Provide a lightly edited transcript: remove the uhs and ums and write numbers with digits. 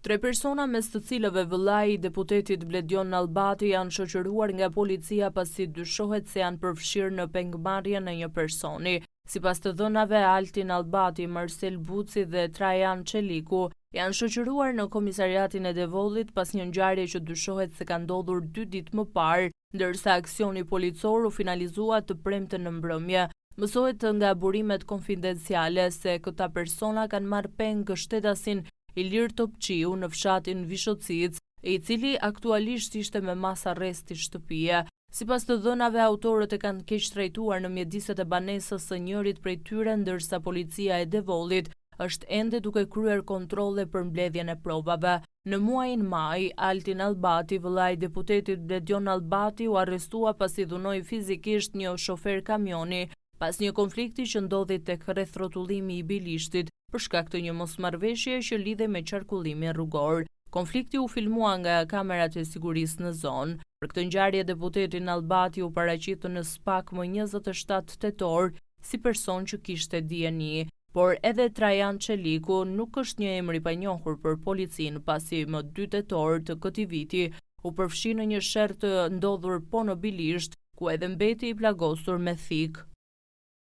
Tre persona mes të cilëve vëllai i deputetit Bledion Nallbati janë shoqëruar nga policia pasi dyshohet se janë përfshirë në pengmarrjen e një personi. Sipas të dhënave, Altin Nallbati, Marcel Buci dhe Trajan Çeliku janë shoqëruar në komisariatin e Devollit pas një ngjarje që dyshohet se ka ndodhur 2 ditë më parë, ndërsa aksioni policor u finalizua të premten në mbrëmje. Mësohet nga burimet konfidenciale se këta persona kanë marrë peng shtetasin Ilir Topçiu në fshatin Vishocic, i cili aktualisht ishte me mas arresti shtëpie. Sipas të dhënave, autorët e kanë keq trajtuar në mjediset e banesës së njërit prej tyre, ndërsa policia e Devollit është ende duke kryer kontrolle për mbledhjen e provave. Në muajin maj, Altin Nallbati, vëllai i deputetit Bledion Nallbati, u arrestua pasi dhunoi fizikisht një shofer kamioni pas një konflikti që ndodhi tek rreth rrotullimi i Bilishtit për shkak të një mosmarrëveshje që lidhej me qarkullimin rrugor. Konflikti u filmua nga kamerat e sigurisë në zonë. Për këtë ngjarje, deputeti Nallbati u paraqit në SPAK më 27 tetor si person që kishte dieni. Por edhe Trajan Çeliku nuk është një emër i panjohur për policinë pasi më 2 tetor të këtij viti u përfshi në një sherr të ndodhur po në Bilisht, ku edhe mbeti i plagosur me thik.